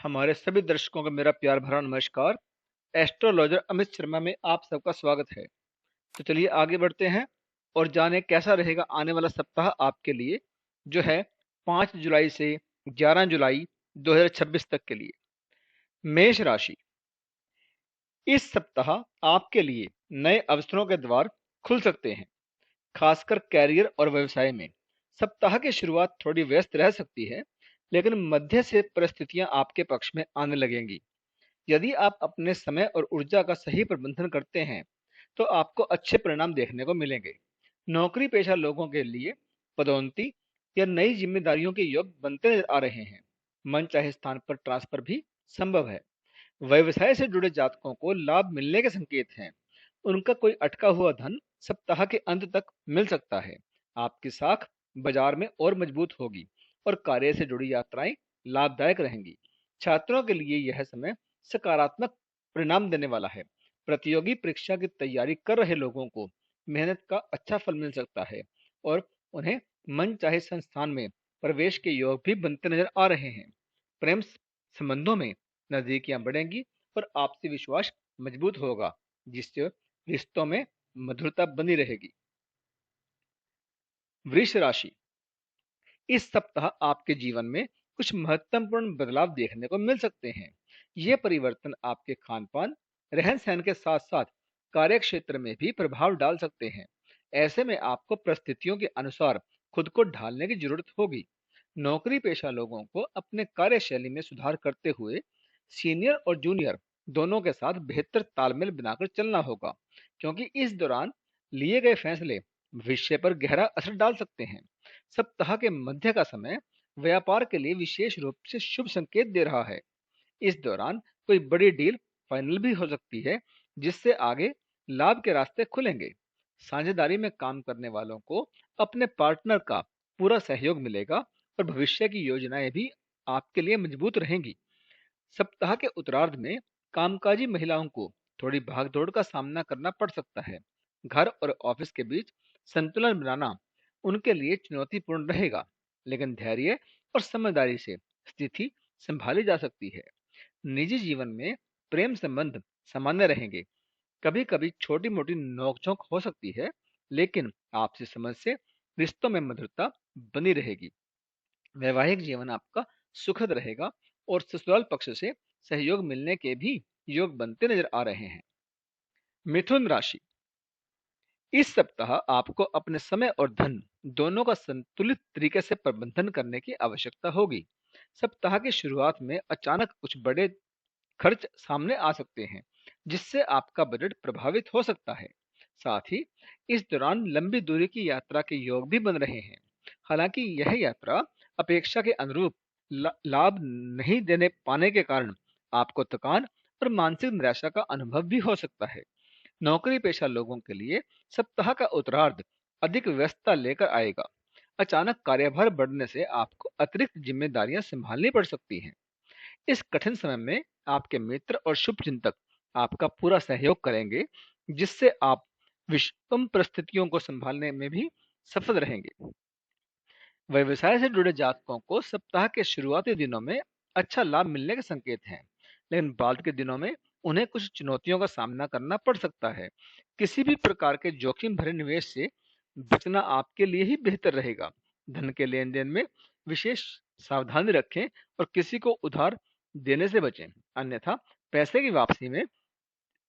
हमारे सभी दर्शकों को मेरा प्यार भरा नमस्कार। एस्ट्रोलॉजर अमित शर्मा में आप सबका स्वागत है। तो चलिए आगे बढ़ते हैं और जाने कैसा रहेगा आने वाला सप्ताह आपके लिए, जो है 5 जुलाई से 11 जुलाई 2026 तक के लिए। मेष राशि। इस सप्ताह आपके लिए नए अवसरों के द्वार खुल सकते हैं, खासकर कैरियर और व्यवसाय में। सप्ताह की शुरुआत थोड़ी व्यस्त रह सकती है, लेकिन मध्य से परिस्थितियां आपके पक्ष में आने लगेंगी। यदि आप अपने समय और ऊर्जा का सही प्रबंधन करते हैं, तो आपको अच्छे परिणाम देखने को मिलेंगे। नौकरी पेशा लोगों के लिए पदोन्नति या नई जिम्मेदारियों के योग बनते नजर आ रहे हैं। मन चाहे स्थान पर ट्रांसफर भी संभव है। व्यवसाय से जुड़े जातकों को लाभ मिलने के संकेत हैं। उनका कोई अटका हुआ धन सप्ताह के अंत तक मिल सकता है। आपकी साख बाजार में और मजबूत होगी और कार्य से जुड़ी यात्राएं लाभदायक रहेंगी। छात्रों के लिए यह समय सकारात्मक परिणाम देने वाला है। प्रतियोगी परीक्षा की तैयारी कर रहे लोगों को मेहनत का अच्छा फल मिल सकता है और उन्हें मन चाहे संस्थान में प्रवेश के योग भी बनते नजर आ रहे हैं। प्रेम संबंधों में नजदीकियां बढ़ेंगी और आपसी विश्वास मजबूत होगा, जिससे रिश्तों में मधुरता बनी रहेगी। वृष राशि। इस सप्ताह आपके जीवन में कुछ महत्वपूर्ण बदलाव देखने को मिल सकते हैं। ये परिवर्तन आपके खान पान, रहन सहन के साथ साथ कार्य क्षेत्र में भी प्रभाव डाल सकते हैं। ऐसे में आपको परिस्थितियों के अनुसार खुद को ढालने की जरूरत होगी। नौकरी पेशा लोगों को अपने कार्यशैली में सुधार करते हुए सीनियर और जूनियर दोनों के साथ बेहतर तालमेल बनाकर चलना होगा, क्योंकि इस दौरान लिए गए फैसले भविष्य पर गहरा असर डाल सकते हैं। सप्ताह के मध्य का समय व्यापार के लिए विशेष रूप से शुभ संकेत दे रहा है। इस दौरान कोई बड़ी डील फाइनल भी हो सकती है, जिससे आगे लाभ के रास्ते खुलेंगे। साझेदारी में काम करने वालों को अपने पार्टनर का पूरा सहयोग मिलेगा और भविष्य की योजनाएं भी आपके लिए मजबूत रहेंगी। सप्ताह के उत्तरार्ध में कामकाजी महिलाओं को थोड़ी भागदौड़ का सामना करना पड़ सकता है। घर और ऑफिस के बीच संतुलन बनाना उनके लिए चुनौतीपूर्ण रहेगा, लेकिन धैर्य और समझदारी से स्थिति संभाली जा सकती है। निजी जीवन में प्रेम संबंध सामान्य रहेंगे। कभी कभी छोटी मोटी नोकझोंक हो सकती है, लेकिन आपसी समझ से रिश्तों में मधुरता बनी रहेगी। वैवाहिक जीवन आपका सुखद रहेगा और ससुराल पक्ष से सहयोग मिलने के भी योग बनते नजर आ रहे हैं। मिथुन राशि। इस सप्ताह आपको अपने समय और धन दोनों का संतुलित तरीके से प्रबंधन करने की आवश्यकता होगी। सप्ताह की शुरुआत में अचानक कुछ बड़े खर्च सामने आ सकते हैं, जिससे आपका बजट प्रभावित हो सकता है। साथ ही इस दौरान लंबी दूरी की यात्रा के योग भी बन रहे हैं। हालांकि यह यात्रा अपेक्षा के अनुरूप लाभ नहीं देने पाने के कारण आपको थकान और मानसिक निराशा का अनुभव भी हो सकता है। नौकरी पेशा लोगों के लिए सप्ताह का उत्तरार्ध अधिक व्यस्तता लेकर आएगा। अचानक कार्यभार बढ़ने से आपको अतिरिक्त जिम्मेदारियां संभालनी पड़ सकती हैं। इस कठिन समय में आपके मित्र और शुभचिंतक आपका पूरा सहयोग करेंगे, जिससे आप विषम परिस्थितियों को संभालने में भी सफल रहेंगे। व्यवसाय से जुड़े जातकों को सप्ताह के शुरुआती दिनों में अच्छा लाभ मिलने के संकेत हैं, लेकिन बाद के दिनों में उन्हें कुछ चुनौतियों का सामना करना पड़ सकता है। किसी भी प्रकार के जोखिम भरे निवेश से बचना आपके लिए ही बेहतर रहेगा। धन के लेन देन में विशेष सावधानी रखें और किसी को उधार देने से बचें, अन्यथा पैसे की वापसी में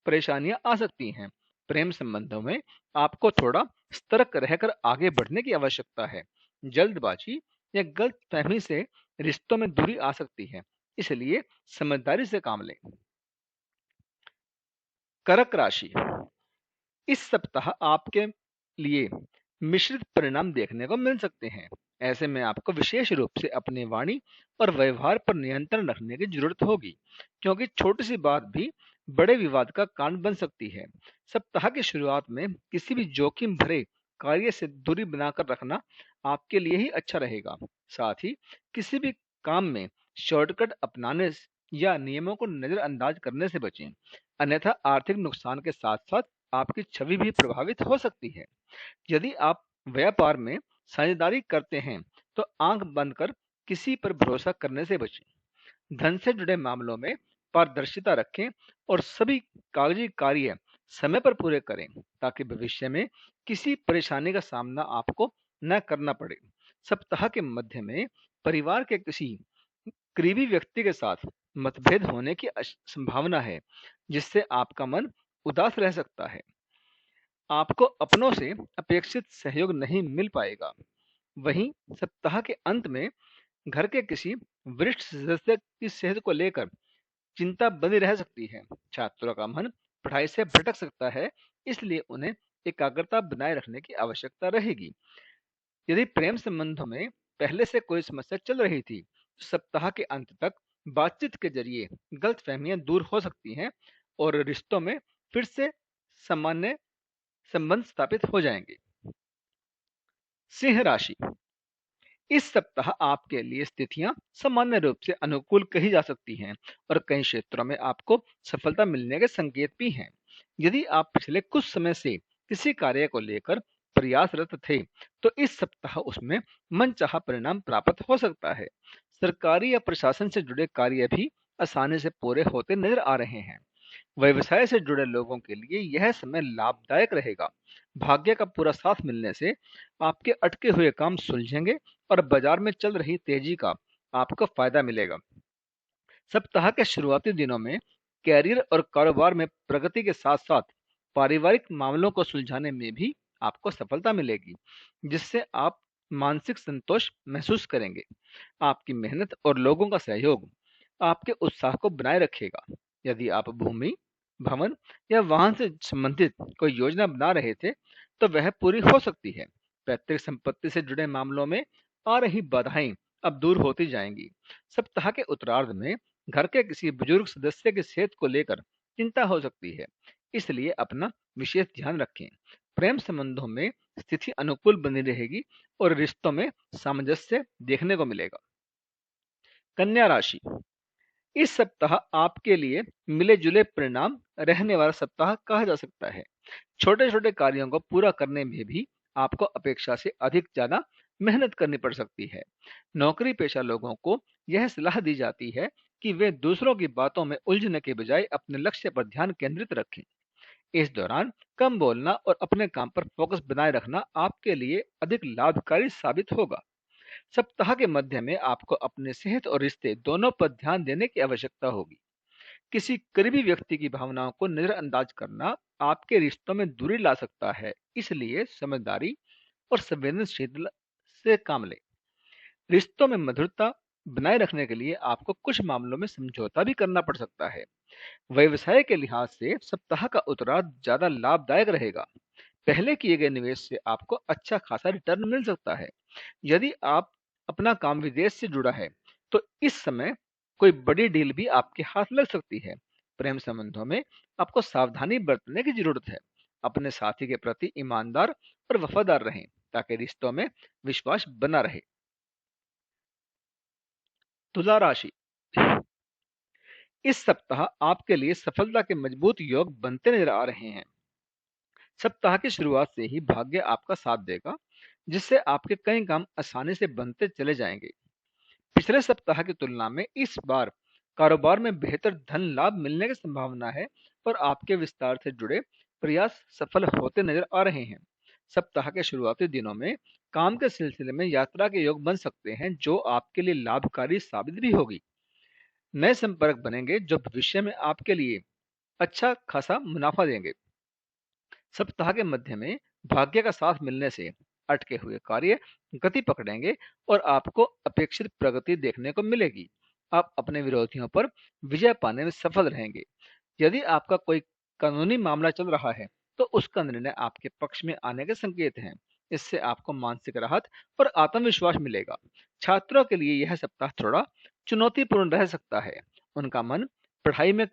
परेशानियां आ सकती हैं। प्रेम संबंधों में आपको थोड़ा सतर्क रहकर आगे बढ़ने की आवश्यकता है। जल्दबाजी या गलत फहमी से रिश्तों में दूरी आ सकती है, इसलिए समझदारी से काम लें। कर्क राशि। इस सप्ताह आपके लिए मिश्रित परिणाम देखने को मिल सकते हैं। ऐसे में आपको विशेष रूप से अपनी वाणी और व्यवहार पर नियंत्रण रखने की जरूरत होगी, क्योंकि छोटी सी बात भी बड़े विवाद का कारण बन सकती है। सप्ताह की शुरुआत में किसी भी जोखिम भरे कार्य से दूरी बनाकर रखना आपके लिए ही अच्छा रहेगा। साथ ही किसी भी काम में शॉर्टकट अपनाने या नियमों को नजरअंदाज करने से बचें, अन्यथा आर्थिक नुकसान के साथ साथ आपकी छवि भी प्रभावित हो सकती है। यदि आप व्यापार में साझेदारी करते हैं, तो आंख बंद कर किसी पर भरोसा करने से बचें। धन से जुड़े मामलों में पारदर्शिता रखें और सभी कागजी कार्य समय पर पूरे करें ताकि भविष्य में किसी परेशानी का सामना आपको न करना पड़े। सप्ताह के मध्य में परिवार के किसी करीबी व्यक्ति के साथ मतभेद होने की संभावना है, जिससे आपका मन उदास रह सकता है। आपको अपनों से अपेक्षित सहयोग नहीं मिल पाएगा। वहीं सप्ताह के अंत में घर के किसी वरिष्ठ सदस्य की सेहत को लेकर चिंता बनी रह सकती है। छात्रों का मन पढ़ाई से भटक सकता है, इसलिए उन्हें एकाग्रता बनाए रखने की आवश्यकता रहेगी। यदि प्रेम संबंधों में पहले से कोई समस्या चल रही थी, तो सप्ताह के अंत तक बातचीत के जरिए गलतफहमियां दूर हो सकती हैं और रिश्तों में फिर से सामान्य संबंध स्थापित हो जाएंगे। सिंह राशि, इस सप्ताह आपके लिए स्थितियां सामान्य रूप से अनुकूल कही जा सकती हैं और कई क्षेत्रों में आपको सफलता मिलने के संकेत भी हैं। यदि आप पिछले कुछ समय से किसी कार्य को लेकर प्रयासरत थे, तो इस सप्ताह उसमें मनचाहा परिणाम प्राप्त हो सकता है। सरकारी या प्रशासन से जुड़े कार्य भी आसानी से पूरे होते नजर आ रहे हैं। व्यवसाय से जुड़े लोगों के लिए यह समय लाभदायक रहेगा। भाग्य का पूरा साथ मिलने से आपके अटके हुए काम सुलझेंगे और बाजार में चल रही तेजी का आपको फायदा मिलेगा। सप्ताह के शुरुआती दिनों में कैरियर और कारोबार में प्रगति के साथ साथ पारिवारिक मामलों को सुलझाने में भी आपको सफलता मिलेगी, जिससे आप मानसिक संतोष महसूस करेंगे। आपकी मेहनत और लोगों का सहयोग आपके उत्साह को बनाए रखेगा। यदि आप भूमि, भवन या वाहन से संबंधित कोई योजना बना रहे थे, तो वह पूरी हो सकती है। पैतृक संपत्ति से जुड़े मामलों में आ रही बाधाएं अब दूर होती जाएंगी। सप्ताह के उत्तरार्ध में घर के किसी बुजुर्ग सदस्य की सेहत को लेकर चिंता हो सकती है, इसलिए अपना विशेष ध्यान रखें। प्रेम संबंधों में स्थिति अनुकूल बनी रहेगी और रिश्तों में सामंजस्य देखने को मिलेगा। कन्या राशि, इस सप्ताह आपके लिए मिले जुले परिणाम रहने वाला सप्ताह कहा जा सकता है। छोटे छोटे कार्यों को पूरा करने में भी आपको अपेक्षा से अधिक ज्यादा मेहनत करनी पड़ सकती है। नौकरी पेशा लोगों को यह सलाह दी जाती है कि वे दूसरों की बातों में उलझने के बजाय अपने लक्ष्य पर ध्यान केंद्रित रखें। इस दौरान कम बोलना और अपने काम पर फोकस बनाए रखना आपके लिए अधिक लाभकारी साबित होगा। सप्ताह के मध्य में आपको अपने सेहत और रिश्ते दोनों पर ध्यान देने की आवश्यकता होगी। किसी करीबी व्यक्ति की भावनाओं को नजरअंदाज करना आपके रिश्तों में दूरी ला सकता है, इसलिए समझदारी और संवेदनशीलता से काम लें। रिश्तों में मधुरता बनाए रखने के लिए आपको कुछ मामलों में समझौता भी करना पड़ सकता है। व्यवसाय के लिहाज से सप्ताह का उत्तरार्ध ज्यादा लाभदायक रहेगा। पहले किए गए निवेश से आपको अच्छा खासा रिटर्न मिल सकता है। यदि आप अपना काम विदेश से जुड़ा है, तो इस समय कोई बड़ी डील भी आपके हाथ लग सकती है। प्रेम संबंधों में आपको सावधानी बरतने की जरूरत है। अपने साथी के प्रति ईमानदार और वफादार रहें ताकि रिश्तों में विश्वास बना रहे। तुला राशि, इस सप्ताह आपके लिए सफलता के मजबूत योग बनते नजर आ रहे हैं। सप्ताह की शुरुआत से ही भाग्य आपका साथ देगा, जिससे आपके कई काम आसानी से बनते चले जाएंगे। पिछले सप्ताह की तुलना में इस बार कारोबार में बेहतर धन लाभ मिलने की संभावना है और आपके विस्तार से जुड़े प्रयास सफल होते नजर आ रहे हैं। सप्ताह के शुरुआती दिनों में काम के सिलसिले में यात्रा के योग बन सकते हैं, जो आपके लिए लाभकारी साबित भी होगी। नए संपर्क बनेंगे जो भविष्य में आपके लिए अच्छा खासा मुनाफा देंगे। सप्ताह के मध्य में भाग्य का साथ मिलने से अटके हुए कार्य गति पकड़ेंगे और आपको अपेक्षित प्रगति देखने को मिलेगी। आप अपने विरोधियों पर विजय पाने में सफल रहेंगे। यदि आपका कोई कानूनी मामला चल रहा है, तो उसका निर्णय आपके पक्ष में आने के संकेत हैं। इससे आपको मानसिक राहत और आत्मविश्वास मिलेगा। छात्रों के लिए यह सप्ताह थोड़ा चुनौतीपूर्ण रह सकता है। उनका मन पढ़ाई में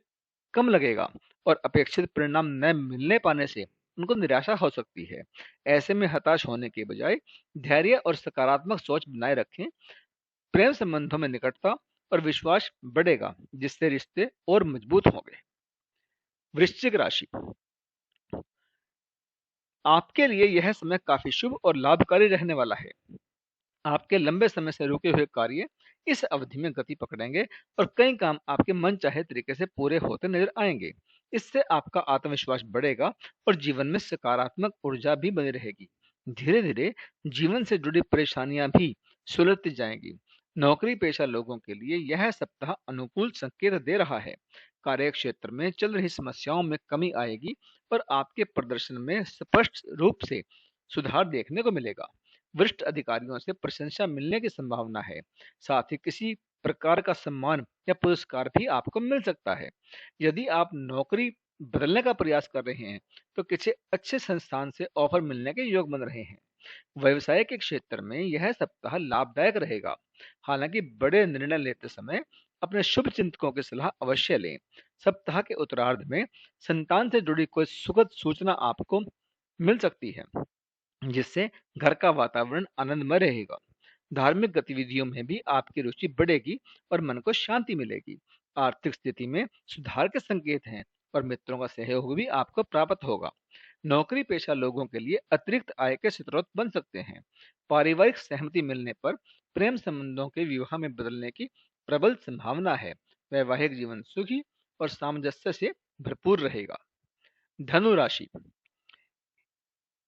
कम लगेगा और अपेक्षित परिणाम न मिलने पाने से उनको निराशा हो सकती है। ऐसे में हताश होने के बजाय धैर्य और सकारात्मक सोच बनाए रखें। प्रेम संबंधों में निकटता और विश्वास बढ़ेगा, जिससे रिश्ते और मजबूत होंगे। वृश्चिक राशि, आपके लिए यह समय काफी शुभ और लाभकारी रहने वाला है। आपके लंबे समय से रुके हुए कार्य इस अवधि में गति पकड़ेंगे और कई काम आपके मन चाहे तरीके से पूरे होते नजर आएंगे। इससे आपका आत्मविश्वास बढ़ेगा और जीवन में सकारात्मक ऊर्जा भी बनी रहेगी। धीरे धीरे जीवन से जुड़ी परेशानियां भी सुलझती जाएंगी। नौकरी पेशा लोगों के लिए यह सप्ताह अनुकूल संकेत दे रहा है। कार्य क्षेत्र में चल रही समस्याओं में कमी आएगी और आपके प्रदर्शन में स्पष्ट रूप से सुधार देखने को मिलेगा। वरिष्ठ अधिकारियों से प्रशंसा मिलने की संभावना है। साथ ही किसी प्रकार का सम्मान या पुरस्कार भी आपको मिल सकता है। यदि आप नौकरी बदलने का प्रयास कर रहे हैं तो किसी अच्छे संस्थान से ऑफर मिलने के योग बन रहे हैं। व्यवसाय के क्षेत्र में यह सप्ताह लाभदायक रहेगा। हालांकि बड़े निर्णय लेते समय अपने शुभ चिंतकों की सलाह अवश्य लें। सप्ताह के उत्तरार्ध में संतान से जुड़ी कोई सुखद सूचना आपको मिल सकती है, जिससे घर का वातावरण आनंदमय रहेगा। धार्मिक गतिविधियों में भी आपकी रुचि बढ़ेगी और मन को शांति मिलेगी। आर्थिक स्थिति में सुधार के संकेत हैं और मित्रों का सहयोग भी आपको प्राप्त होगा। नौकरी पेशा लोगों के लिए अतिरिक्त आय के स्रोत बन सकते हैं। पारिवारिक सहमति मिलने पर प्रेम संबंधों के विवाह में बदलने की प्रबल संभावना है। वैवाहिक जीवन सुखी और सामंजस्य से भरपूर रहेगा। धनु राशि,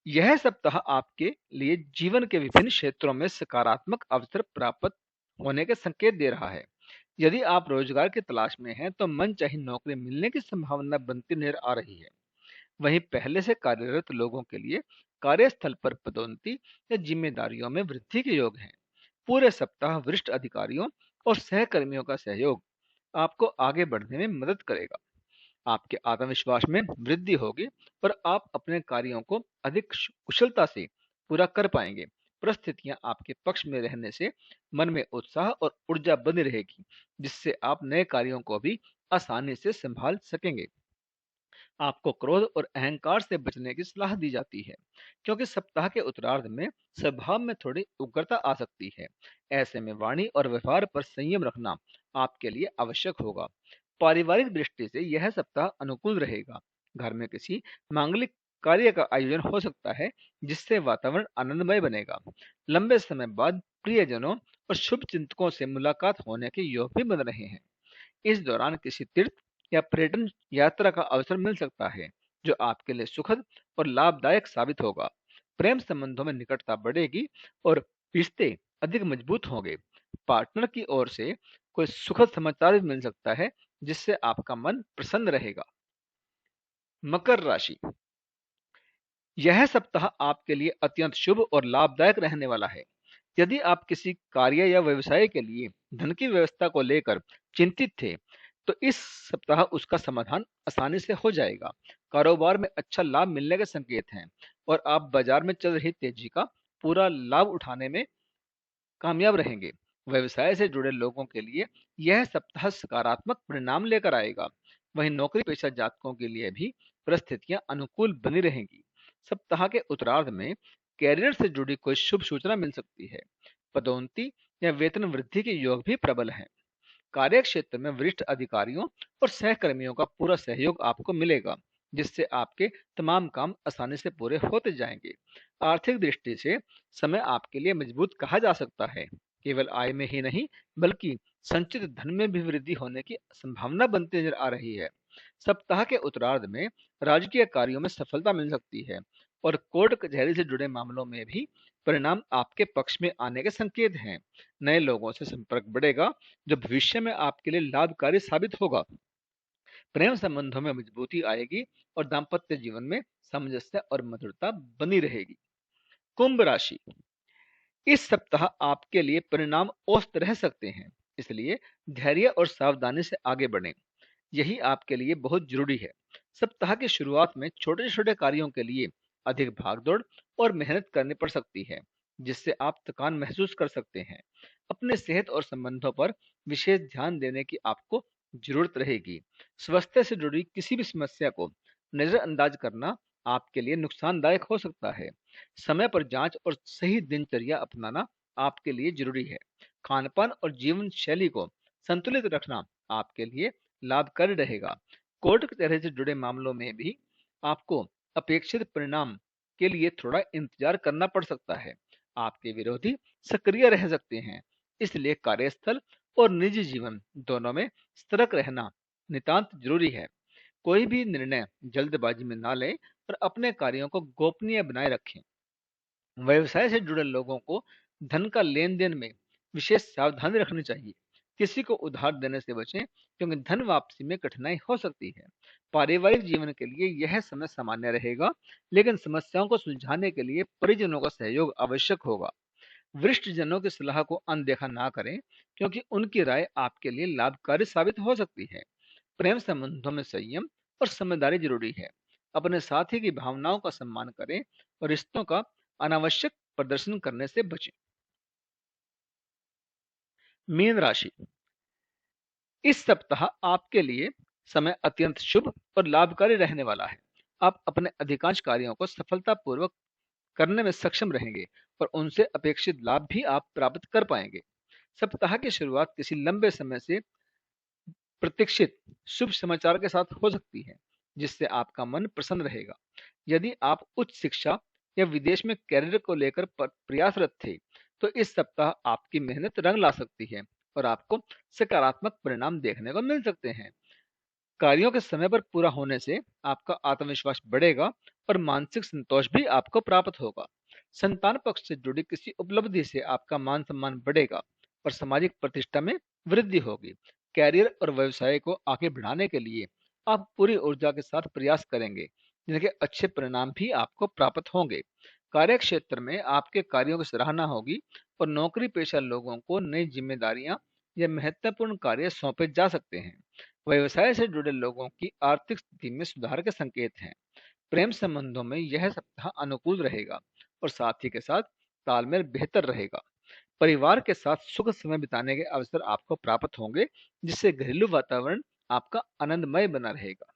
यह सप्ताह आपके लिए जीवन के विभिन्न क्षेत्रों में सकारात्मक अवसर प्राप्त होने के संकेत दे रहा है। यदि आप रोजगार की तलाश में हैं तो मनचाही नौकरी मिलने की संभावना बनती नजर आ रही है। वहीं पहले से कार्यरत लोगों के लिए कार्यस्थल पर पदोन्नति या जिम्मेदारियों में वृद्धि के योग हैं। पूरे सप्ताह वरिष्ठ अधिकारियों और सहकर्मियों का सहयोग आपको आगे बढ़ने में मदद करेगा। आपके आत्मविश्वास में वृद्धि होगी और आप अपने कार्यों को अधिक कुशलता से पूरा कर पाएंगे। परिस्थितियां आपके पक्ष में रहने से मन में उत्साह और ऊर्जा बनी रहेगी, जिससे आप नए कार्यों को भी आसानी से संभाल सकेंगे। आपको क्रोध और अहंकार से बचने की सलाह दी जाती है, क्योंकि सप्ताह के उत्तरार्ध में स्वभाव में थोड़ी उग्रता आ सकती है। ऐसे में वाणी और व्यवहार पर संयम रखना आपके लिए आवश्यक होगा। पारिवारिक दृष्टि से यह सप्ताह अनुकूल रहेगा। घर में किसी मांगलिक कार्य का आयोजन हो सकता है, जिससे वातावरण आनंदमय बनेगा। लंबे समय बाद प्रियजनों और शुभ चिंतकों से मुलाकात होने के योग भी बन रहे हैं। इस दौरान किसी तीर्थ या पर्यटन यात्रा का अवसर मिल सकता है, जो आपके लिए सुखद और लाभदायक साबित होगा। प्रेम संबंधों में निकटता बढ़ेगी और रिश्ते अधिक मजबूत होंगे। पार्टनर की ओर से कोई सुखद समाचार भी मिल सकता है, जिससे आपका मन प्रसन्न रहेगा। मकर राशि, यह सप्ताह आपके लिए अत्यंत शुभ और लाभदायक रहने वाला है। यदि आप किसी कार्य या व्यवसाय के लिए धन की व्यवस्था को लेकर चिंतित थे, तो इस सप्ताह उसका समाधान आसानी से हो जाएगा। कारोबार में अच्छा लाभ मिलने के संकेत हैं और आप बाजार में चल रही तेजी का पूरा लाभ उठाने में कामयाब रहेंगे। व्यवसाय से जुड़े लोगों के लिए यह सप्ताह सकारात्मक परिणाम लेकर आएगा। वहीं नौकरी पेशा जातकों के लिए भी परिस्थितियां अनुकूल बनी रहेंगी। सप्ताह के उत्तरार्ध में कैरियर से जुड़ी कोई शुभ सूचना मिल सकती है। पदोन्नति या वेतन वृद्धि के योग भी प्रबल हैं। कार्य क्षेत्र में वरिष्ठ अधिकारियों और सहकर्मियों का पूरा सहयोग आपको मिलेगा, जिससे आपके तमाम काम आसानी से पूरे होते जाएंगे। आर्थिक दृष्टि से समय आपके लिए मजबूत कहा जा सकता है। केवल आय में ही नहीं, बल्कि संचित धन में भी वृद्धि होने की संभावना बनती नजर आ रही है। सप्ताह के उत्तरार्ध में राजकीय कार्यों में सफलता मिल सकती है और कोर्ट कचहरी से जुड़े मामलों में भी परिणाम आपके पक्ष में आने के संकेत हैं। नए लोगों से संपर्क बढ़ेगा, जो भविष्य में आपके लिए लाभकारी साबित होगा। प्रेम संबंधों में मजबूती आएगी और दाम्पत्य जीवन में सामंजस्य और मधुरता बनी रहेगी। कुंभ राशि, इस सप्ताह आपके लिए परिणाम औसत रह सकते हैं, इसलिए धैर्य और सावधानी से आगे बढ़ें। यही आपके लिए बहुत जरूरी है। सप्ताह की शुरुआत में छोटे छोटे कार्यों के लिए अधिक भागदौड़ और मेहनत करनी पड़ सकती है, जिससे आप थकान महसूस कर सकते हैं। अपने सेहत और संबंधों पर विशेष ध्यान देने की आपको जरूरत रहेगी। स्वास्थ्य से जुड़ी किसी भी समस्या को नजरअंदाज करना आपके लिए नुकसानदायक हो सकता है। समय पर जांच और सही दिनचर्या अपनाना आपके लिए जरूरी है। खान पान और जीवन शैली को संतुलित रखना आपके लिए लाभकारी रहेगा। कोर्ट कचहरी से जुड़े मामलों में भी आपको अपेक्षित परिणाम के लिए थोड़ा इंतजार करना पड़ सकता है। आपके विरोधी सक्रिय रह सकते हैं। इसलिए कार्यस्थल और निजी जीवन दोनों में सतर्क रहना नितांत जरूरी है। कोई भी निर्णय जल्दबाजी में ना लें और अपने कार्यों को गोपनीय बनाए रखें। व्यवसाय से जुड़े लोगों को धन का लेन देन में विशेष सावधानी रखनी चाहिए। किसी को उधार देने से बचें, क्योंकि धन वापसी में कठिनाई हो सकती है। पारिवारिक जीवन के लिए यह समय सामान्य रहेगा, लेकिन समस्याओं को सुलझाने के लिए परिजनों का सहयोग आवश्यक होगा। वरिष्ठ जनों की सलाह को अनदेखा ना करें, क्योंकि उनकी राय आपके लिए लाभकारी साबित हो सकती है। प्रेम संबंधों में संयम और समझदारी जरूरी है। अपने साथी की भावनाओं का सम्मान करें और रिश्तों का अनावश्यक प्रदर्शन करने से बचें। मीन राशि, इस सप्ताह आपके लिए समय अत्यंत शुभ और लाभकारी रहने वाला है। आप अपने अधिकांश कार्यों को सफलतापूर्वक करने में सक्षम रहेंगे और उनसे अपेक्षित लाभ भी आप प्राप्त कर पाएंगे। सप्ताह की शुरुआत किसी लंबे समय से प्रतीक्षित शुभ समाचार के साथ हो सकती है, जिससे आपका मन प्रसन्न रहेगा। यदि आप उच्च शिक्षा या विदेश में कैरियर को लेकर प्रयासरत थे, तो इस सप्ताह आपकी मेहनत रंग ला सकती है और आपको सकारात्मक परिणाम देखने को मिल सकते हैं। कार्यों के समय पर पूरा होने से आपका आत्मविश्वास बढ़ेगा और मानसिक संतोष भी आपको प्राप्त होगा। संतान पक्ष से जुड़ी किसी उपलब्धि से आपका मान सम्मान बढ़ेगा और सामाजिक प्रतिष्ठा में वृद्धि होगी। कैरियर और व्यवसाय को आगे बढ़ाने के लिए आप पूरी ऊर्जा के साथ प्रयास करेंगे, जिनके अच्छे परिणाम भी आपको प्राप्त होंगे। कार्य क्षेत्र में आपके कार्यों की सराहना होगी और नौकरी पेशा लोगों को नई जिम्मेदारियां या महत्वपूर्ण कार्य सौंपे जा सकते हैं। व्यवसाय से जुड़े लोगों की आर्थिक स्थिति में सुधार के संकेत हैं। प्रेम संबंधों में यह सप्ताह अनुकूल रहेगा और साथी के साथ तालमेल बेहतर रहेगा। परिवार के साथ सुख समय बिताने के अवसर आपको प्राप्त होंगे, जिससे घरेलू वातावरण आपका आनंदमय बना रहेगा।